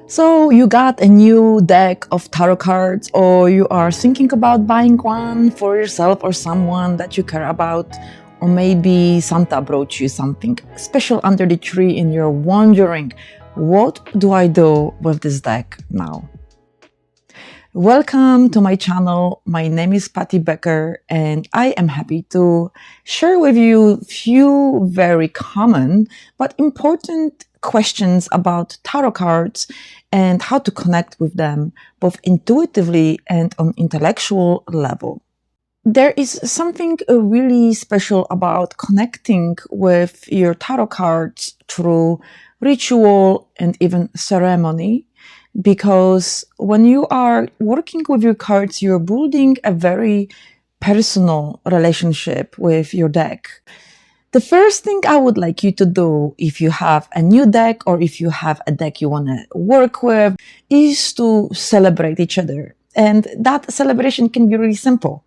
So you got a new deck of tarot cards, or you are thinking about buying one for yourself or someone that you care about, or maybe Santa brought you something special under the tree and you're wondering, what do I do with this deck now? Welcome to my channel. My name is Patty Becker and I am happy to share with you few very common but important questions about tarot cards and how to connect with them both intuitively and on intellectual level. There is something really special about connecting with your tarot cards through ritual and even ceremony, because when you are working with your cards, you're building a very personal relationship with your deck. The first thing I would like you to do if you have a new deck or if you have a deck you want to work with is to celebrate each other. And that celebration can be really simple.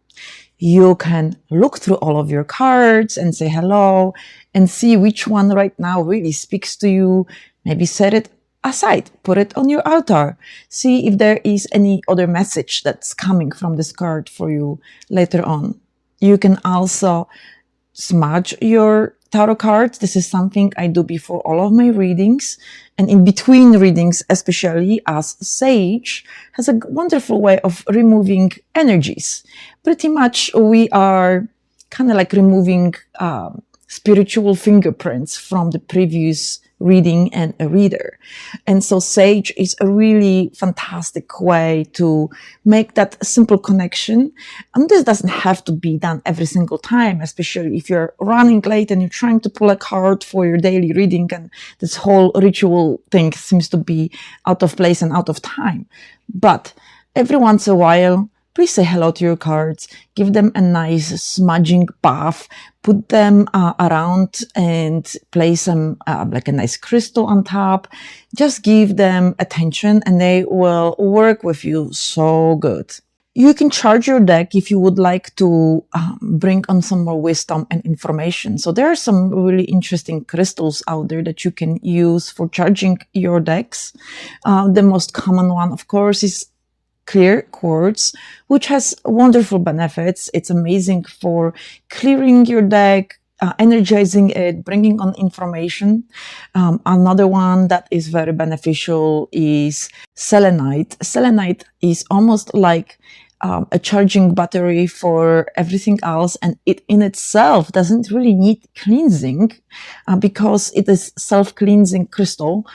You can look through all of your cards and say hello and see which one right now really speaks to you. Maybe set it aside, put it on your altar. See if there is any other message that's coming from this card for you later on. You can also smudge your tarot cards. This is something I do before all of my readings, and in between readings, especially, as sage has a wonderful way of removing energies. Pretty much we are kind of like removing spiritual fingerprints from the previous reading and a reader. And so sage is a really fantastic way to make that simple connection. And this doesn't have to be done every single time, especially if you're running late and you're trying to pull a card for your daily reading and this whole ritual thing seems to be out of place and out of time. But every once in a while, please say hello to your cards, give them a nice smudging bath, put them around and place them like a nice crystal on top. Just give them attention and they will work with you so good. You can charge your deck if you would like to bring on some more wisdom and information. So there are some really interesting crystals out there that you can use for charging your decks. The most common one, of course, is clear quartz, which has wonderful benefits. It's amazing for clearing your deck, energizing it, bringing on information. Another one that is very beneficial is selenite. Selenite is almost like a charging battery for everything else, and it in itself doesn't really need cleansing because it is self-cleansing crystal.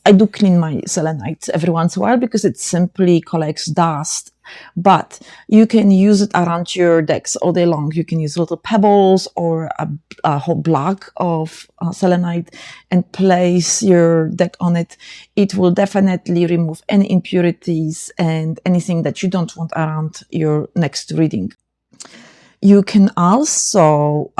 I do clean my selenite every once in a while because it simply collects dust, but you can use it around your decks all day long. You can use little pebbles or a whole block of selenite and place your deck on it. It will definitely remove any impurities and anything that you don't want around your next reading. You can also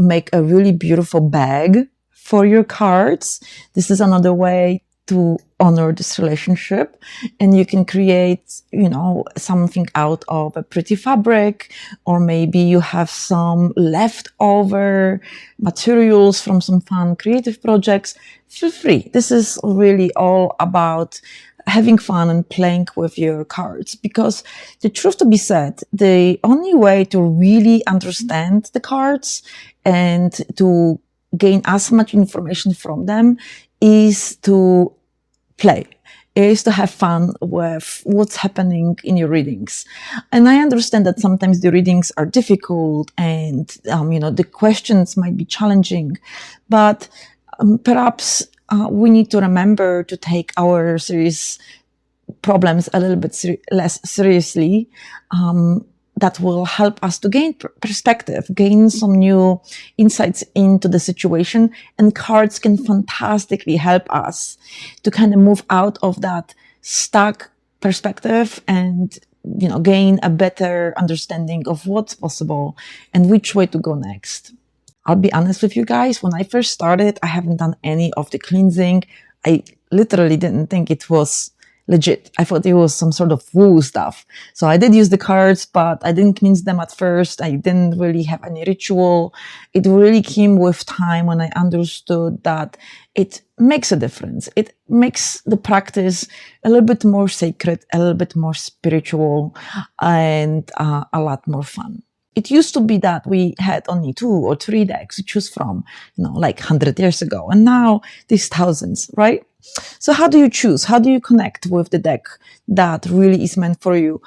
make a really beautiful bag for your cards. This is another way to honor this relationship, and you can create, something out of a pretty fabric, or maybe you have some leftover materials from some fun creative projects. Feel free. This is really all about having fun and playing with your cards, because the truth to be said, the only way to really understand the cards and to gain as much information from them is to play, is to have fun with what's happening in your readings. And I understand that sometimes the readings are difficult and, the questions might be challenging, but perhaps we need to remember to take our serious problems a little bit less seriously. That will help us to gain perspective, gain some new insights into the situation. And cards can fantastically help us to kind of move out of that stuck perspective and, gain a better understanding of what's possible and which way to go next. I'll be honest with you guys, when I first started, I haven't done any of the cleansing. I literally didn't think it was legit. I thought it was some sort of woo stuff. So I did use the cards, but I didn't cleanse them at first. I didn't really have any ritual. It really came with time when I understood that it makes a difference. It makes the practice a little bit more sacred, a little bit more spiritual, and a lot more fun. It used to be that we had only 2 or 3 decks to choose from, like 100 years ago. And now there's thousands, right? So how do you choose? How do you connect with the deck that really is meant for you?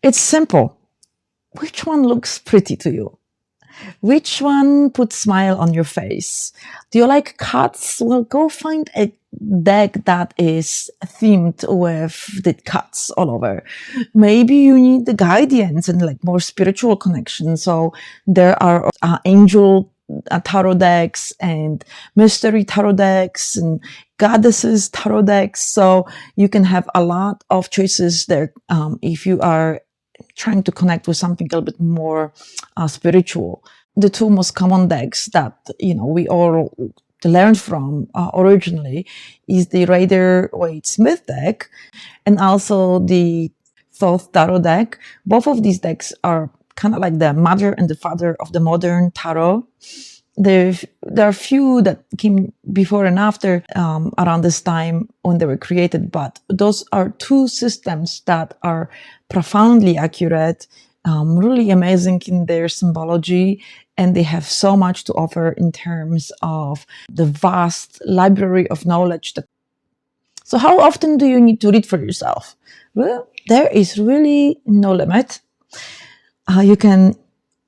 It's simple. Which one looks pretty to you? Which one puts a smile on your face? Do you like cats? Well, go find a deck that is themed with the cats all over. Maybe you need the guidance and like more spiritual connection. So there are angel tarot decks and mystery tarot decks and goddesses tarot decks. So you can have a lot of choices there if you are trying to connect with something a little bit more spiritual. The 2 most common decks that we all learned from originally is the Rider-Waite-Smith deck and also the Thoth Tarot deck. Both of these decks are kind of like the mother and the father of the modern tarot. There are a few that came before and after around this time when they were created, but those are 2 systems that are profoundly accurate, really amazing in their symbology, and they have so much to offer in terms of the vast library of knowledge. So how often do you need to read for yourself? Well, there is really no limit. You can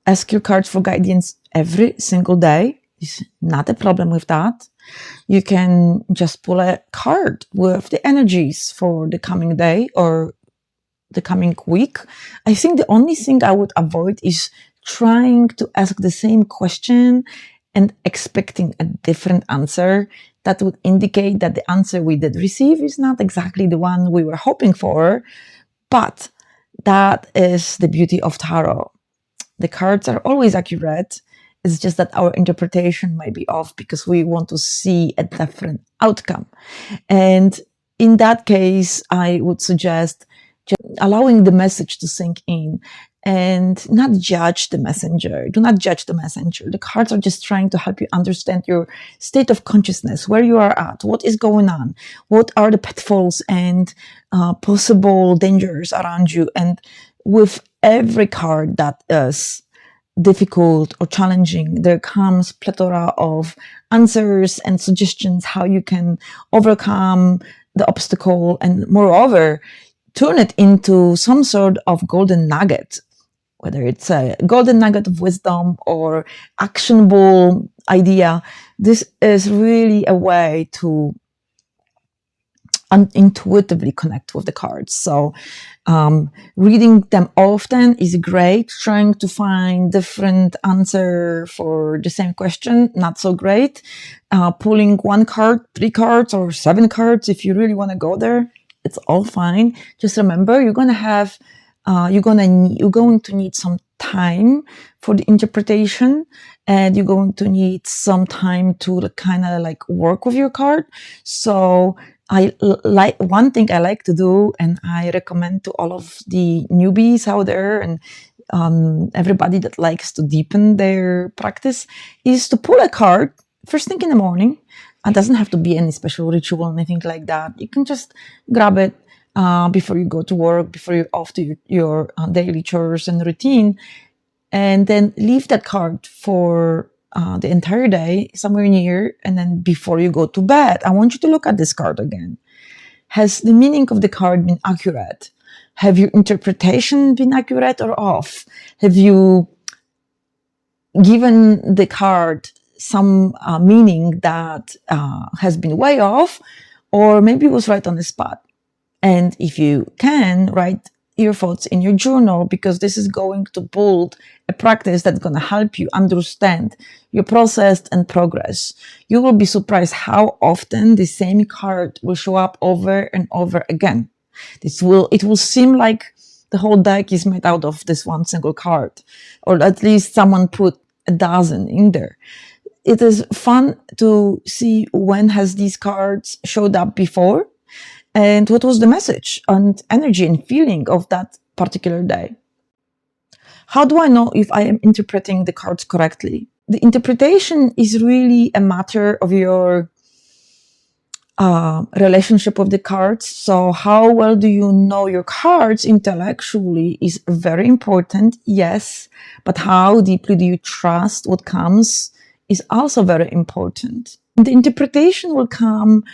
ask your cards for guidance every single day. It's not a problem with that. You can just pull a card with the energies for the coming day or the coming week. I think the only thing I would avoid is trying to ask the same question and expecting a different answer. That would indicate that the answer we did receive is not exactly the one we were hoping for, but that is the beauty of tarot. The cards are always accurate. It's just that our interpretation might be off because we want to see a different outcome. And in that case, I would suggest just allowing the message to sink in and not judge the messenger. Do not judge the messenger. The cards are just trying to help you understand your state of consciousness, where you are at, what is going on, what are the pitfalls and possible dangers around you. And with every card that is difficult or challenging, there comes plethora of answers and suggestions how you can overcome the obstacle and moreover turn it into some sort of golden nugget, whether it's a golden nugget of wisdom or actionable idea. This is really a way to intuitively connect with the cards. So reading them often is great. Trying to find different answer for the same question, not so great. Pulling 1 card, 3 cards, or 7 cards, if you really want to go there, it's all fine. Just remember, you're going to need some time for the interpretation, and you're going to need some time to kind of like work with your card. So one thing I like to do, and I recommend to all of the newbies out there and everybody that likes to deepen their practice, is to pull a card first thing in the morning. It doesn't have to be any special ritual or anything like that. You can just grab it before you go to work, before you're off to your daily chores and routine, and then leave that card for the entire day somewhere near. And then before you go to bed, I want you to look at this card again. Has the meaning of the card been accurate? Have your interpretation been accurate or off? Have you given the card some meaning that has been way off, or maybe it was right on the spot? And if you can, write your thoughts in your journal, because this is going to build a practice that's going to help you understand your process and progress. You will be surprised how often the same card will show up over and over again. It will seem like the whole deck is made out of this one single card, or at least someone put a dozen in there. It is fun to see when has these cards showed up before, And what was the message and energy and feeling of that particular day? How do I know if I am interpreting the cards correctly? The interpretation is really a matter of your relationship with the cards. So how well do you know your cards intellectually is very important, yes, but how deeply do you trust what comes is also very important. The interpretation will come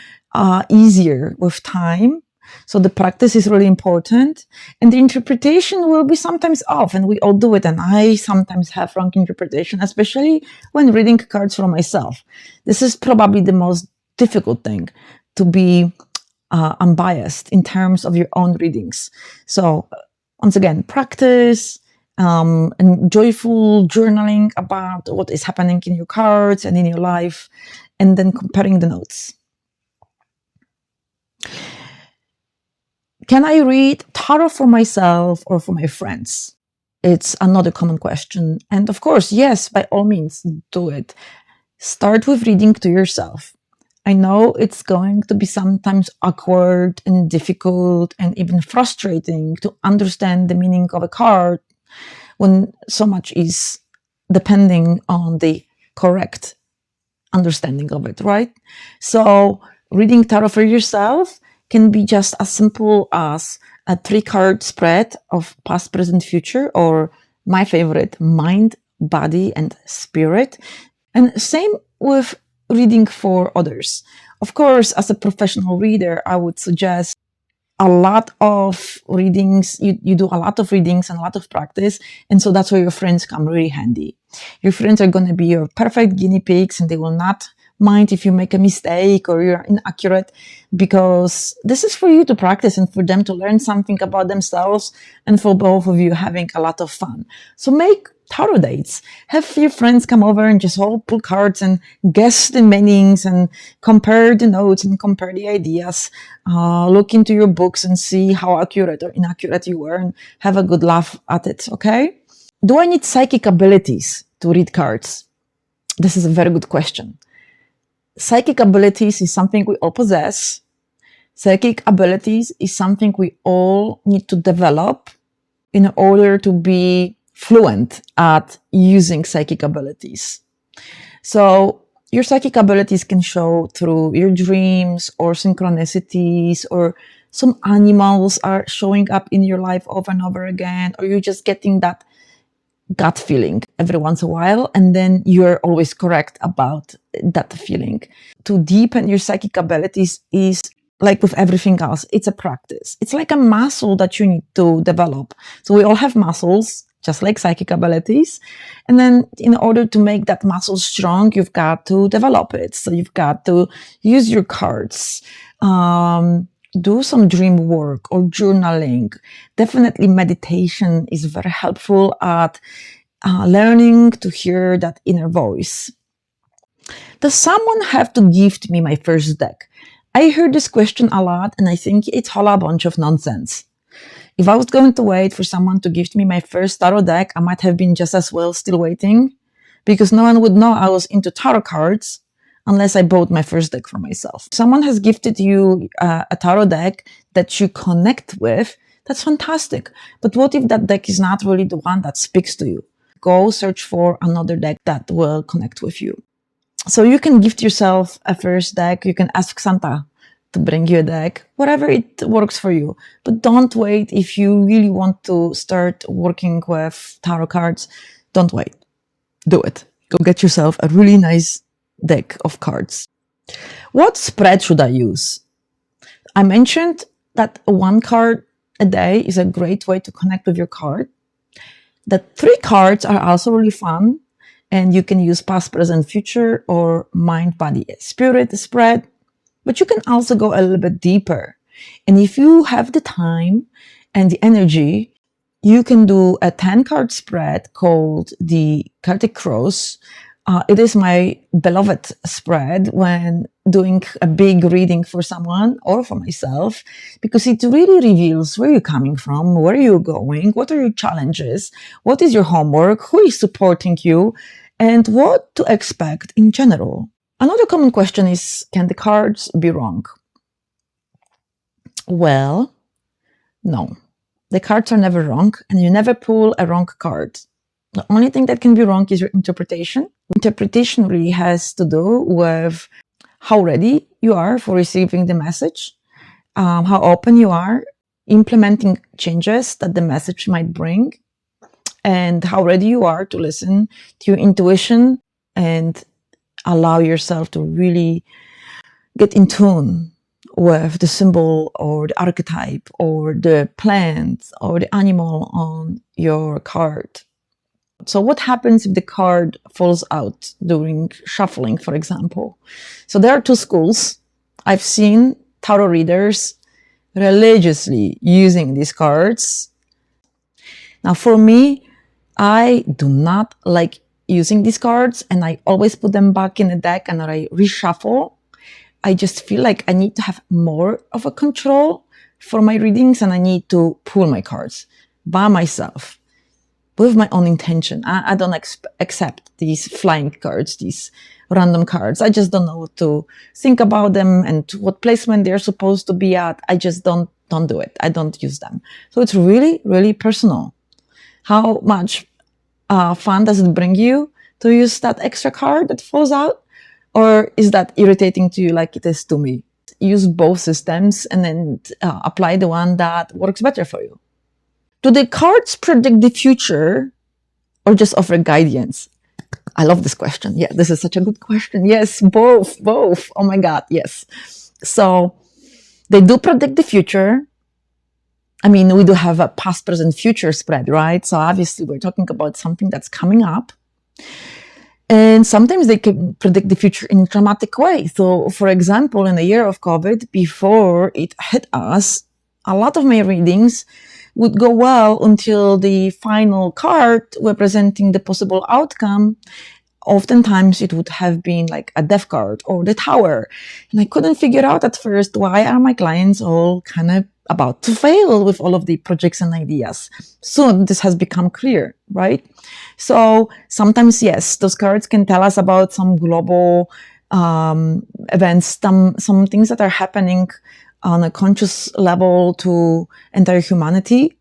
easier with time. So the practice is really important, and the interpretation will be sometimes off, and we all do it. And I sometimes have wrong interpretation, especially when reading cards for myself. This is probably the most difficult thing, to be unbiased in terms of your own readings. So once again, practice and joyful journaling about what is happening in your cards and in your life, and then comparing the notes. Can I read tarot for myself or for my friends? It's another common question. And of course, yes, by all means, do it. Start with reading to yourself. I know it's going to be sometimes awkward and difficult and even frustrating to understand the meaning of a card when so much is depending on the correct understanding of it, right? So reading tarot for yourself can be just as simple as a 3-card spread of past, present, future, or my favorite, mind, body, and spirit. And same with reading for others. Of course, as a professional reader, I would suggest a lot of readings. You do a lot of readings and a lot of practice. And so that's where your friends come really handy. Your friends are going to be your perfect guinea pigs, and they will not mind if you make a mistake or you're inaccurate, because this is for you to practice and for them to learn something about themselves, and for both of you having a lot of fun. So make tarot dates. Have your friends come over and just all pull cards and guess the meanings and compare the notes and compare the ideas. Look into your books and see how accurate or inaccurate you were, and have a good laugh at it, okay? Do I need psychic abilities to read cards? This is a very good question. Psychic abilities is something we all possess. Psychic abilities is something we all need to develop in order to be fluent at using psychic abilities. So your psychic abilities can show through your dreams or synchronicities, or some animals are showing up in your life over and over again, or you're just getting that gut feeling every once in a while, and then you're always correct about that feeling. To deepen your psychic abilities is like with everything else, it's a practice. It's like a muscle that you need to develop. So we all have muscles, just like psychic abilities. And then in order to make that muscle strong, you've got to develop it. So you've got to use your cards, do some dream work or journaling. Definitely meditation is very helpful at learning to hear that inner voice. Does someone have to gift me my first deck? I heard this question a lot, and I think it's all a bunch of nonsense. If I was going to wait for someone to gift me my first tarot deck, I might have been just as well still waiting, because no one would know I was into tarot cards unless I bought my first deck for myself. If someone has gifted you a tarot deck that you connect with, that's fantastic. But what if that deck is not really the one that speaks to you? Go search for another deck that will connect with you. So you can gift yourself a first deck. You can ask Santa to bring you a deck, whatever it works for you. But don't wait. If you really want to start working with tarot cards, don't wait. Do it. Go get yourself a really nice deck of cards. What spread should I use? I mentioned that 1 card a day is a great way to connect with your card. The 3 cards are also really fun, and you can use past, present, future, or mind, body, spirit spread. But you can also go a little bit deeper. And if you have the time and the energy, you can do a 10-card spread called the Celtic Cross. It is my beloved spread when doing a big reading for someone or for myself, because it really reveals where you're coming from, where you're going, what are your challenges, what is your homework, who is supporting you, and what to expect in general. Another common question is, can the cards be wrong? Well, no. The cards are never wrong, and you never pull a wrong card. The only thing that can be wrong is your interpretation. Interpretation really has to do with how ready you are for receiving the message, how open you are implementing changes that the message might bring, and how ready you are to listen to your intuition and allow yourself to really get in tune with the symbol or the archetype or the plant or the animal on your card. So what happens if the card falls out during shuffling, for example? So there are two schools. I've seen tarot readers religiously using these cards. Now, for me, I do not like using these cards, and I always put them back in the deck and I reshuffle. I just feel like I need to have more of a control for my readings, and I need to pull my cards by myself with my own intention. I don't accept these flying cards, these random cards. I just don't know what to think about them and what placement they're supposed to be at. I just don't do it. I don't use them. So it's really, really personal. How much fun does it bring you to use that extra card that falls out? Or is that irritating to you like it is to me? Use both systems and then apply the one that works better for you. Do the cards predict the future or just offer guidance? I love this question. Yeah, this is such a good question. Yes, both. Oh my God, yes. So they do predict the future. I mean, we do have a past, present, future spread, right? So obviously we're talking about something that's coming up. And sometimes they can predict the future in a dramatic way. So, for example, in the year of COVID, before it hit us, a lot of my readings would go well until the final card representing the possible outcome. Oftentimes it would have been like a death card or the tower. And I couldn't figure out at first, why are my clients all kind of about to fail with all of the projects and ideas? Soon this has become clear, right? So sometimes, yes, those cards can tell us about some global events, some things that are happening on a conscious level to entire humanity.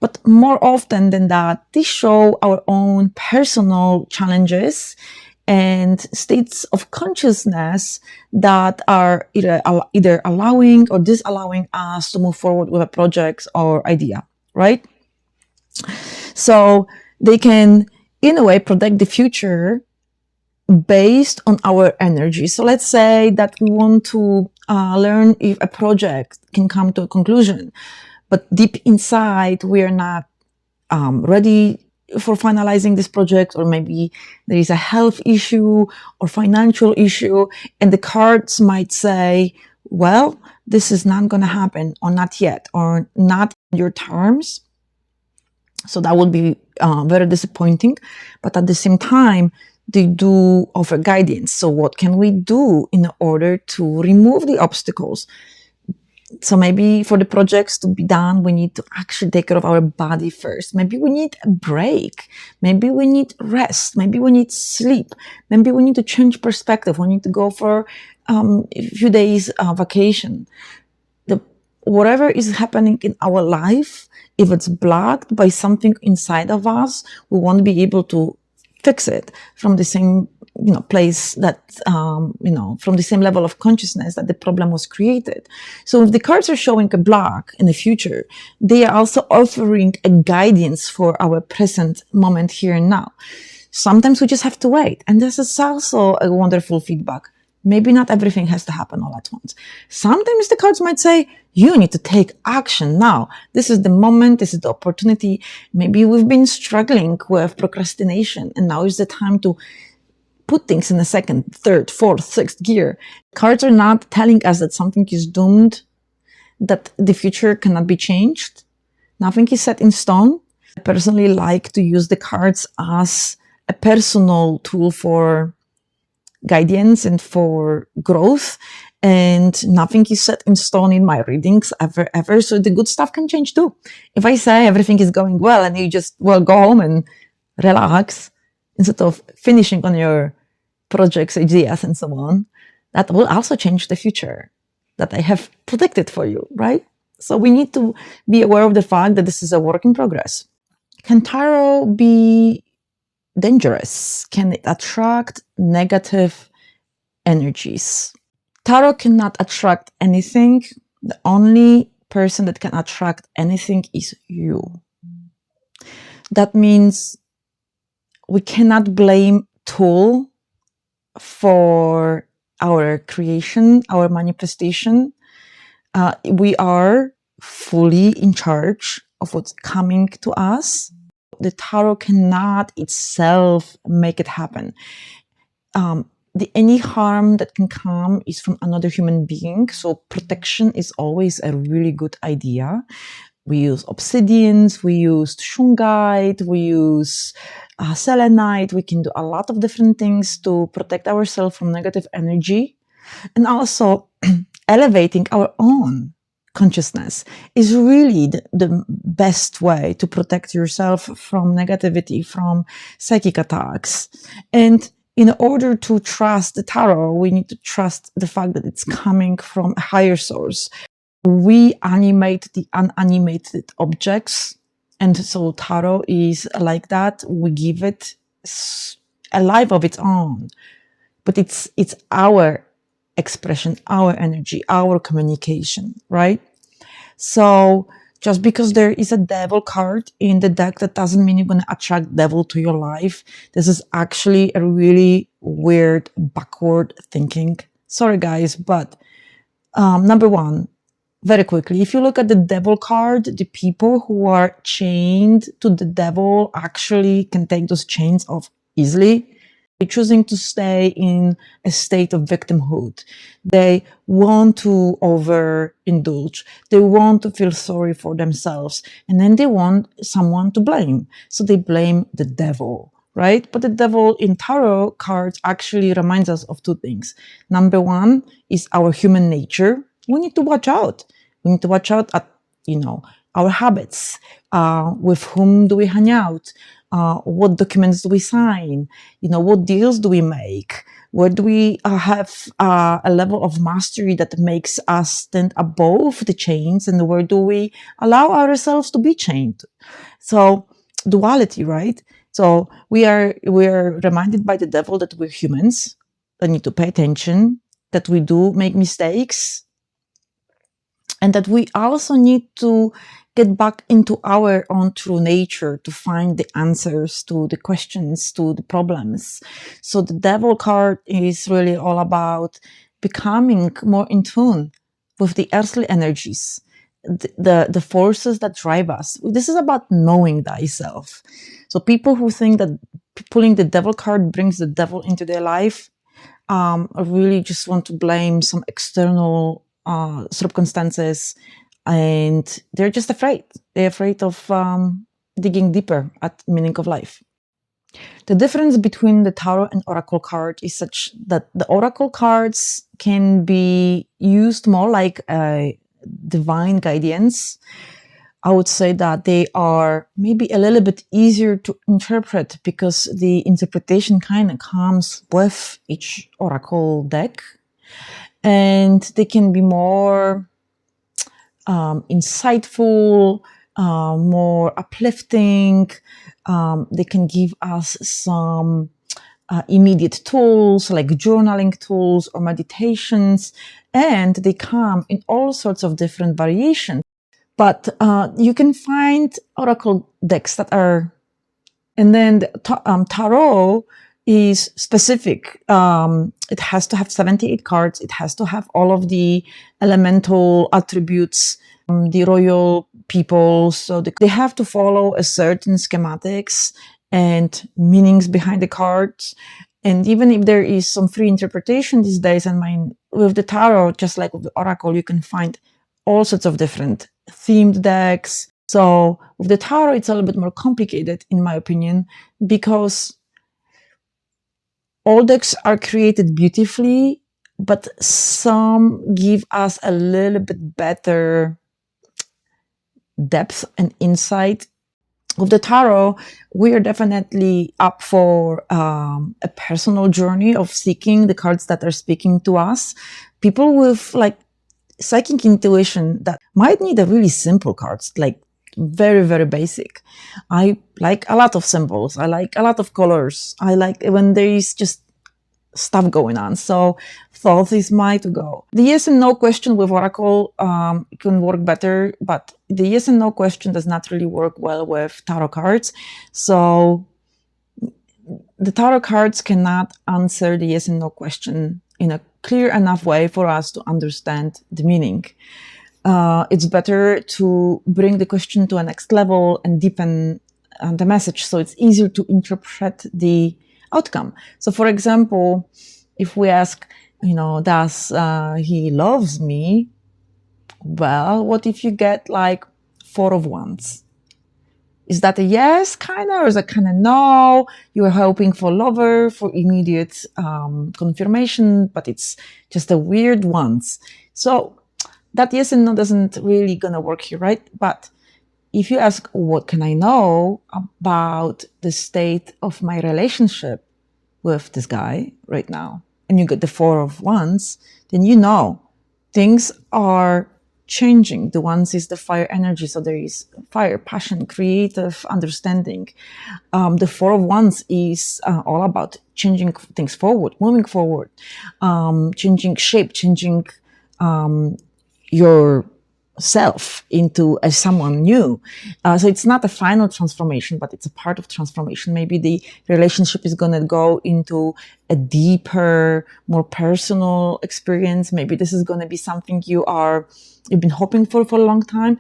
But more often than that, they show our own personal challenges and states of consciousness that are either allowing or disallowing us to move forward with a project or idea, right? So they can, in a way, predict the future based on our energy. So let's say that we want to learn if a project can come to a conclusion, but deep inside we are not ready for finalizing this project, or maybe there is a health issue or financial issue, and the cards might say, well, this is not going to happen, or not yet, or not in your terms. So that would be very disappointing. But at the same time, they do offer guidance. So what can we do in order to remove the obstacles? So maybe for the projects to be done, we need to actually take care of our body first. Maybe we need a break. Maybe we need rest. Maybe we need sleep. Maybe we need to change perspective. We need to go for a few days vacation. Whatever is happening in our life, if it's blocked by something inside of us, we won't be able to fix it from the same place that, from the same level of consciousness that the problem was created. So if the cards are showing a block in the future, they are also offering a guidance for our present moment here and now. Sometimes we just have to wait. And this is also a wonderful feedback. Maybe not everything has to happen all at once. Sometimes the cards might say, you need to take action now. This is the moment. This is the opportunity. Maybe we've been struggling with procrastination, and now is the time to put things in the second, third, fourth, sixth gear. Cards are not telling us that something is doomed, that the future cannot be changed. Nothing is set in stone. I personally like to use the cards as a personal tool for guidance and for growth, and nothing is set in stone in my readings ever. So the good stuff can change too. If I say everything is going well and you just go home and relax instead of finishing on your projects, ideas, and so on, that will also change the future that I have predicted for you, right? So we need to be aware of the fact that this is a work in progress. Can tarot be dangerous? Can it attract negative energies? Tarot cannot attract anything. The only person that can attract anything is you. That means we cannot blame tool for our creation, our manifestation. We are fully in charge of what's coming to us. The tarot cannot itself make it happen. Any harm that can come is from another human being. So protection is always a really good idea. We use obsidians, we use shungite, we use selenite. We can do a lot of different things to protect ourselves from negative energy. And also elevating our own consciousness is really the best way to protect yourself from negativity, from psychic attacks. And in order to trust the tarot, we need to trust the fact that it's coming from a higher source. We animate the unanimated objects. And so tarot is like that. We give it a life of its own. But it's our expression, our energy, our communication, right? So just because there is a devil card in the deck, that doesn't mean you're going to attract devil to your life. This is actually a really weird, backward thinking. Sorry, guys, but number one, very quickly, if you look at the devil card, the people who are chained to the devil actually can take those chains off easily. They're choosing to stay in a state of victimhood. They want to overindulge. They want to feel sorry for themselves. And then they want someone to blame. So they blame the devil, right? But the devil in tarot cards actually reminds us of two things. Number one is our human nature. We need to watch out. We need to watch out at, our habits. With whom do we hang out? What documents do we sign? What deals do we make? Where do we have a level of mastery that makes us stand above the chains? And where do we allow ourselves to be chained? So duality, right? So we are reminded by the devil that we're humans, that need to pay attention, that we do make mistakes, and that we also need to get back into our own true nature to find the answers to the questions, to the problems. So the devil card is really all about becoming more in tune with the earthly energies, the forces that drive us. This is about knowing thyself. So people who think that pulling the devil card brings the devil into their life, really just want to blame some external circumstances, and they're just afraid. They're afraid of digging deeper at meaning of life. The difference between the tarot and oracle card is such that the oracle cards can be used more like a divine guidance. I would say that they are maybe a little bit easier to interpret because the interpretation kind of comes with each oracle deck, and they can be more insightful, more uplifting. They can give us some immediate tools like journaling tools or meditations, and they come in all sorts of different variations. But you can find oracle decks that are, and then the tarot is specific. It has to have 78 cards. It has to have all of the elemental attributes, the royal people. So they have to follow a certain schematics and meanings behind the cards. And even if there is some free interpretation these days, and with the tarot, just like with the oracle, you can find all sorts of different themed decks. So with the tarot, it's a little bit more complicated, in my opinion, because all decks are created beautifully, but some give us a little bit better depth and insight. With the tarot, we are definitely up for a personal journey of seeking the cards that are speaking to us. People with psychic intuition that might need a really simple cards, like very, very basic. I like a lot of symbols. I like a lot of colors. I like when there is just stuff going on. So thought is my to go. The yes and no question with Oracle can work better, but the yes and no question does not really work well with tarot cards. So the tarot cards cannot answer the yes and no question in a clear enough way for us to understand the meaning. It's better to bring the question to a next level and deepen the message so it's easier to interpret the outcome. So, for example, if we ask, does he loves me? Well, what if you get like 4 of Wands? Is that a yes, kind of, or is that kind of no? You're hoping for lover, for immediate confirmation, but it's just a weird ones. So that yes and no doesn't really gonna work here, right? But if you ask, what can I know about the state of my relationship with this guy right now? And you get the 4 of Wands, then you know things are changing. The Wands is the fire energy. So there is fire, passion, creative understanding. The 4 of Wands is all about changing things forward, moving forward, changing shape, changing yourself into someone new. So it's not a final transformation, but it's a part of transformation. Maybe the relationship is going to go into a deeper, more personal experience. Maybe this is going to be something you've been hoping for a long time.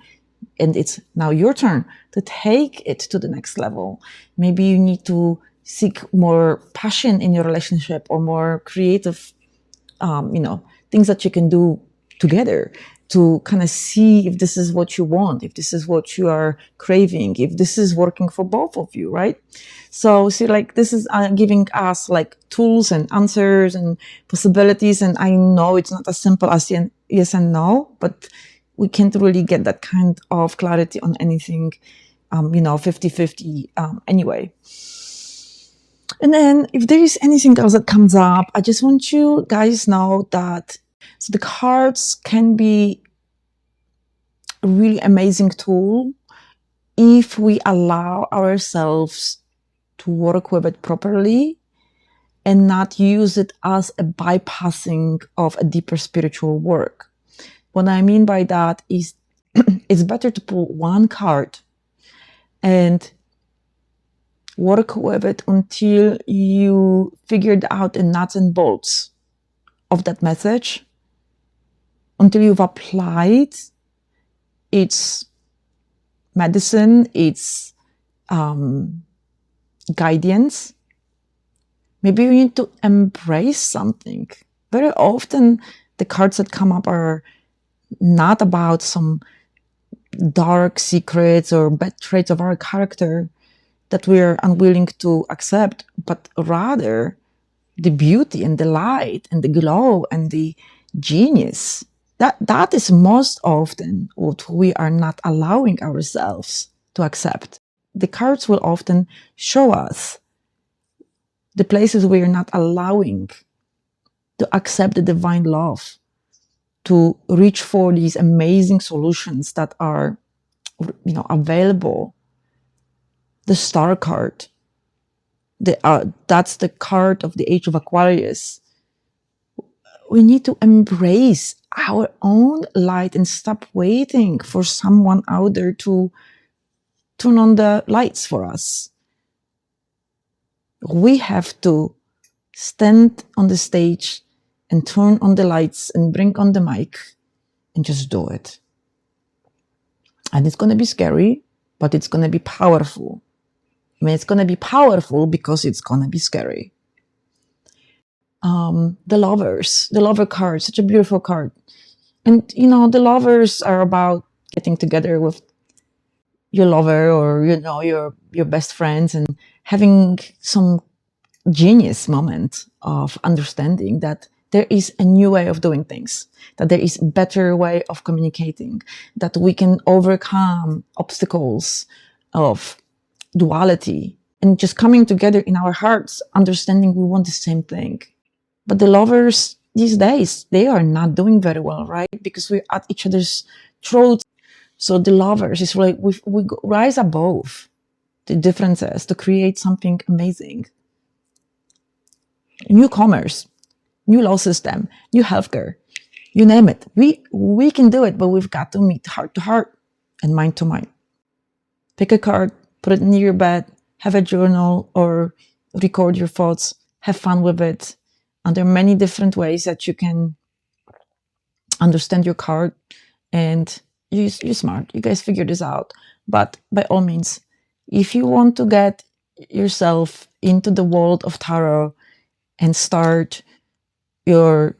And it's now your turn to take it to the next level. Maybe you need to seek more passion in your relationship or more creative, things that you can do together to kind of see if this is what you want, if this is what you are craving, if this is working for both of you, right? So see, like this is giving us like tools and answers and possibilities. And I know it's not as simple as yes and no, but we can't really get that kind of clarity on anything, 50-50 anyway. And then if there is anything else that comes up, I just want you guys know that so the cards can be a really amazing tool if we allow ourselves to work with it properly and not use it as a bypassing of a deeper spiritual work. What I mean by that is it's better to pull one card and work with it until you figured out the nuts and bolts of that message, until you've applied its medicine, its guidance. Maybe you need to embrace something. Very often the cards that come up are not about some dark secrets or bad traits of our character that we are unwilling to accept, but rather the beauty and the light and the glow and the genius. That is most often what we are not allowing ourselves to accept. The cards will often show us the places we are not allowing to accept the divine love, to reach for these amazing solutions that are, available. The Star card, that's the card of the Age of Aquarius. We need to embrace our own light and stop waiting for someone out there to turn on the lights for us. We have to stand on the stage and turn on the lights and bring on the mic and just do it. And it's going to be scary, but it's going to be powerful. I mean, it's going to be powerful because it's going to be scary. The lover card, such a beautiful card. And, the lovers are about getting together with your lover or, your best friends and having some genius moment of understanding that there is a new way of doing things, that there is a better way of communicating, that we can overcome obstacles of duality and just coming together in our hearts, understanding we want the same thing. But the lovers these days, they are not doing very well, right? Because we're at each other's throats. So the lovers is like we rise above the differences to create something amazing. New commerce, new law system, new healthcare, you name it. We can do it, but we've got to meet heart to heart and mind to mind. Pick a card, put it near your bed, have a journal or record your thoughts, have fun with it. And there are many different ways that you can understand your card, and you're smart. You guys figure this out. But by all means, if you want to get yourself into the world of tarot and start your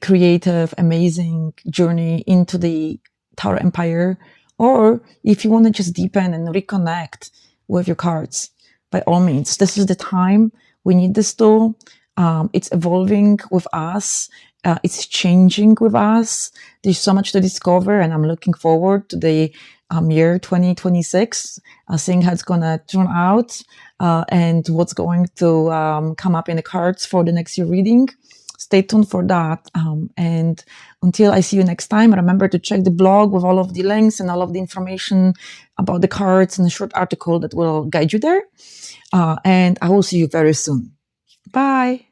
creative, amazing journey into the tarot empire, or if you want to just deepen and reconnect with your cards, by all means, this is the time. We need this tool. It's evolving with us. It's changing with us. There's so much to discover, and I'm looking forward to the year 2026, seeing how it's going to turn out and what's going to come up in the cards for the next year reading. Stay tuned for that. And until I see you next time, remember to check the blog with all of the links and all of the information about the cards and a short article that will guide you there. And I will see you very soon. Bye.